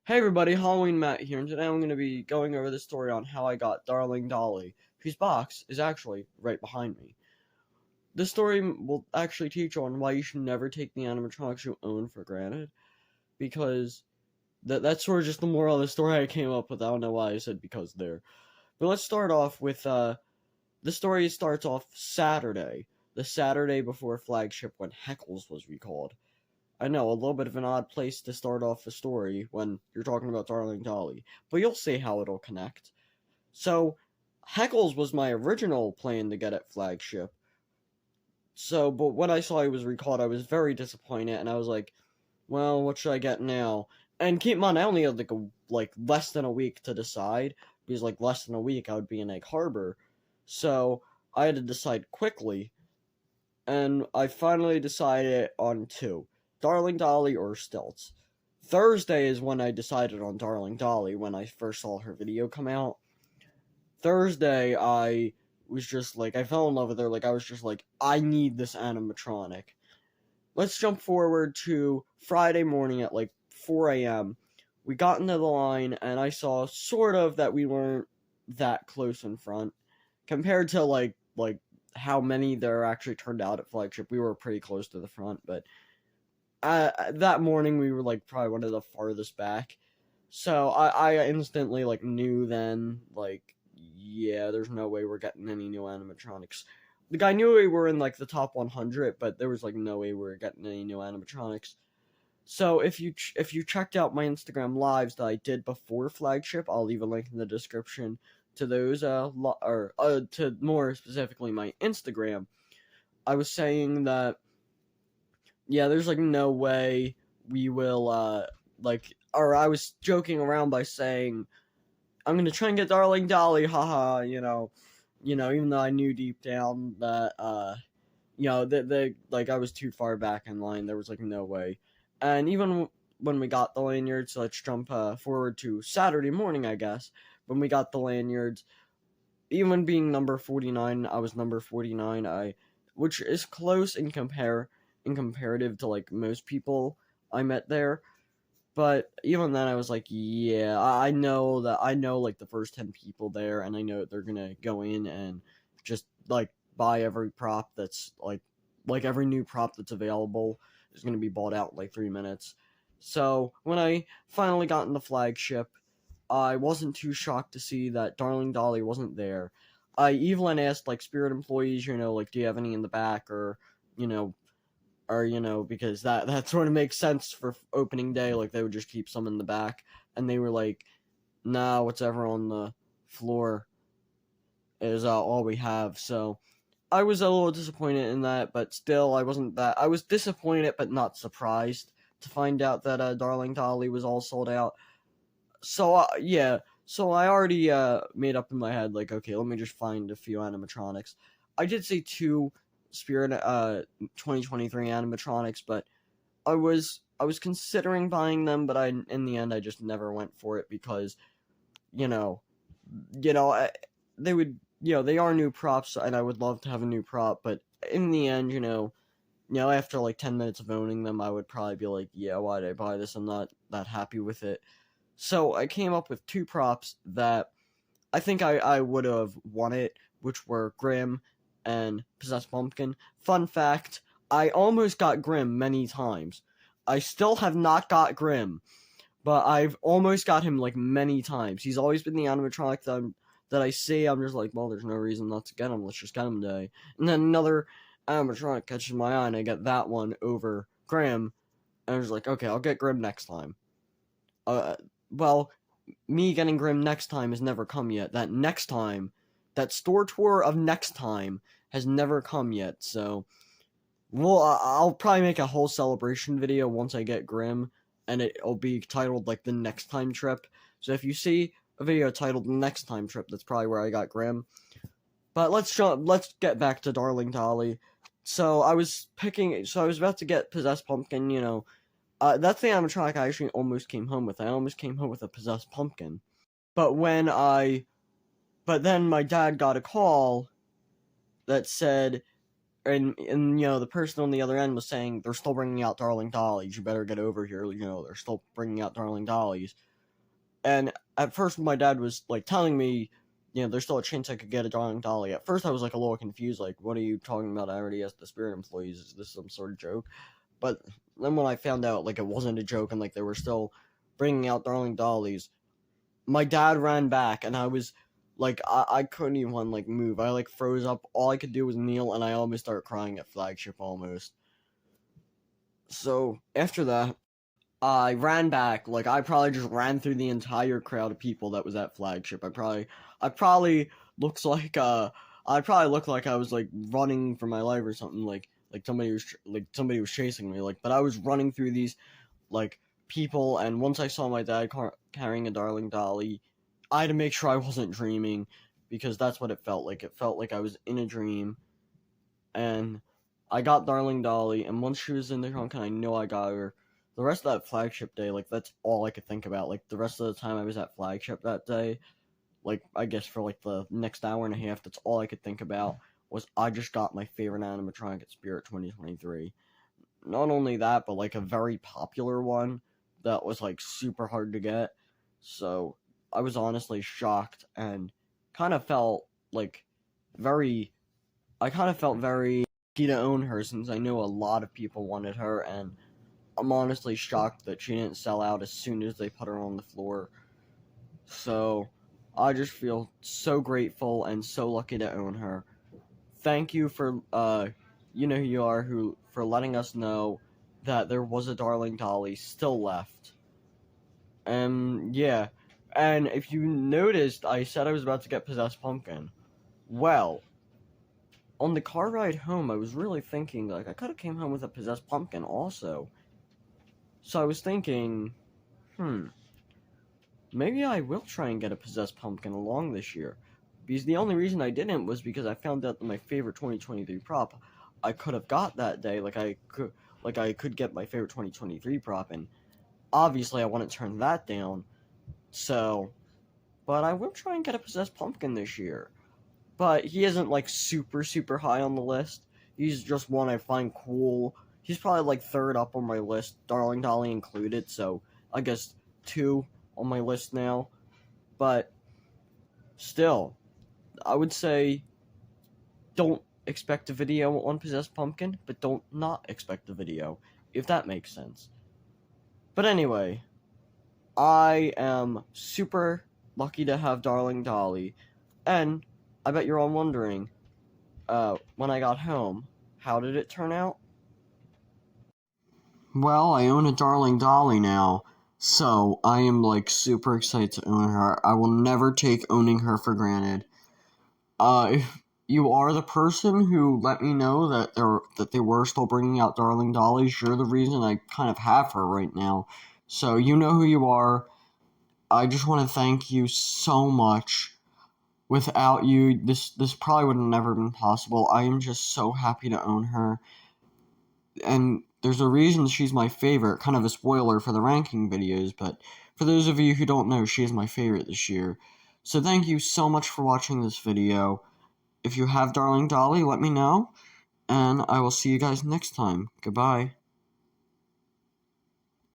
Hey everybody, Halloween Matt here, and today I'm going to be going over the story on how I got Darling Dolly, whose box is actually right behind me. This story will actually teach on why you should never take the animatronics you own for granted, because that's sort of just the moral of the story I came up with. I don't know why I said because there. But let's start off with, the story starts off Saturday, the Saturday before Flagship when Heckles was recalled. I know, a little bit of an odd place to start off a story when you're talking about Darling Dolly, but you'll see how it'll connect. So, Heckles was my original plan to get at Flagship. So, but when I saw he was recalled, I was very disappointed, and I was like, well, what should I get now? And keep in mind, I only had like less than a week to decide, because like less than a week I would be in Egg Harbor. So, I had to decide quickly, and I finally decided on two: Darling Dolly or Stilts. Thursday is when I decided on Darling Dolly when I first saw her video come out. Thursday, I was just like, I fell in love with her. Like, I was just like, I need this animatronic. Let's jump forward to Friday morning at like 4 a.m. We got into the line, and I saw sort of that we weren't that close in front compared to like how many there actually turned out at Flagship. We were pretty close to the front, but that morning we were like probably one of the farthest back. So I instantly like knew then, like, yeah, there's no way we're getting any new animatronics. The guy knew we were in like the top 100, but there was like no way we were getting any new animatronics. So if you checked out my Instagram lives that I did before Flagship, I'll leave a link in the description to those to more specifically my Instagram. I was saying that, yeah, there's like no way we will or I was joking around by saying I'm gonna try and get Darling Dolly, haha, even though I knew deep down that the like I was too far back in line. There was like no way. And even when we got the lanyards, let's jump forward to Saturday morning, I guess. When we got the lanyards, even being number 49, I was number 49. Which is close in comparative to like most people I met there. But even then, I was like, yeah, I know like the first 10 people there, and I know they're gonna go in and just like buy every prop that's like every new prop that's available is gonna be bought out in like 3 minutes. So when I finally got in the Flagship, I wasn't too shocked to see that Darling Dolly wasn't there. I even asked like Spirit employees, like, do you have any in the back, you know, because that sort of makes sense for opening day. Like they would just keep some in the back, and they were like, nah, whatever on the floor is all we have. So I was a little disappointed in that, but still, I was disappointed but not surprised to find out that Darling Dolly was all sold out. So yeah, so I already made up in my head, like, okay, let me just find a few animatronics. I did say two Spirit 2023 animatronics, but I was considering buying them, but in the end I just never went for it because you know they would, they are new props, and I would love to have a new prop, but in the end, after like 10 minutes of owning them, I would probably be like, yeah, why did I buy this? I'm not that happy with it. So I came up with two props that I think I would have wanted, which were Grim and Possessed Pumpkin. Fun fact, I almost got Grim many times. I still have not got Grim, but I've almost got him like many times. He's always been the animatronic that I see. I'm just like, well, there's no reason not to get him. Let's just get him today. And then another animatronic catches my eye, and I get that one over Grim. And I was like, okay, I'll get Grim next time. Well, me getting Grim next time has never come yet. That next time, that store tour of next time has never come yet. So, well, I'll probably make a whole celebration video once I get Grim, and it'll be titled like the next time trip. So if you see a video titled next time trip, that's probably where I got Grim. But let's get back to Darling Dolly. So I was about to get Possessed Pumpkin, that's the animatronic I actually almost came home with. I almost came home with a Possessed Pumpkin. But then my dad got a call that said, and the person on the other end was saying, they're still bringing out Darling Dollies. You better get over here. They're still bringing out Darling Dollies. And at first, my dad was like telling me, there's still a chance I could get a Darling Dolly. At first, I was like a little confused, like, what are you talking about? I already asked the Spirit employees, is this some sort of joke? But then when I found out, like, it wasn't a joke and, like, they were still bringing out Darling Dollies, my dad ran back, and I was, like, I couldn't even, like, move. I, like, froze up. All I could do was kneel, and I almost started crying at Flagship almost. So, after that, I ran back. Like, I probably just ran through the entire crowd of people that was at Flagship. I probably looks like, I probably looked like I was, like, running for my life or something, like somebody was chasing me, like, but I was running through these, like, people, and once I saw my dad carrying a Darling Dolly, I had to make sure I wasn't dreaming, because that's what it felt like. It felt like I was in a dream, and I got Darling Dolly, and once she was in the trunk and I know I got her, the rest of that Flagship day, like, that's all I could think about. Like, the rest of the time I was at Flagship that day, like, I guess for, like, the next hour and a half, that's all I could think about was I just got my favorite animatronic at Spirit 2023. Not only that, but, like, a very popular one that was, like, super hard to get. So, I was honestly shocked and kind of felt, like, very lucky to own her, since I know a lot of people wanted her, and I'm honestly shocked that she didn't sell out as soon as they put her on the floor. So, I just feel so grateful and so lucky to own her. Thank you for, you know who you are, for letting us know that there was a Darling Dolly still left. Yeah. And if you noticed, I said I was about to get Possessed Pumpkin. Well, on the car ride home, I was really thinking, like, I could have came home with a Possessed Pumpkin also. So I was thinking, maybe I will try and get a Possessed Pumpkin along this year. Because the only reason I didn't was because I found out that my favorite 2023 prop I could have got that day. I could get my favorite 2023 prop, and obviously I wouldn't turn that down. So, but I will try and get a Possessed Pumpkin this year. But he isn't, like, super, super high on the list. He's just one I find cool. He's probably, like, third up on my list, Darling Dolly included, so I guess 2 on my list now. But still, I would say don't expect a video on Possessed Pumpkin, but don't not expect a video, if that makes sense. But anyway, I am super lucky to have Darling Dolly, and I bet you're all wondering, when I got home, how did it turn out? Well, I own a Darling Dolly now, so I am, like, super excited to own her. I will never take owning her for granted. If you are the person who let me know that they were still bringing out Darling Dollies, you're the reason I kind of have her right now. So you know who you are. I just want to thank you so much. Without you, this probably would have never been possible. I am just so happy to own her. And there's a reason she's my favorite. Kind of a spoiler for the ranking videos, but for those of you who don't know, she is my favorite this year. So thank you so much for watching this video. If you have Darling Dolly, let me know, and I will see you guys next time. Goodbye.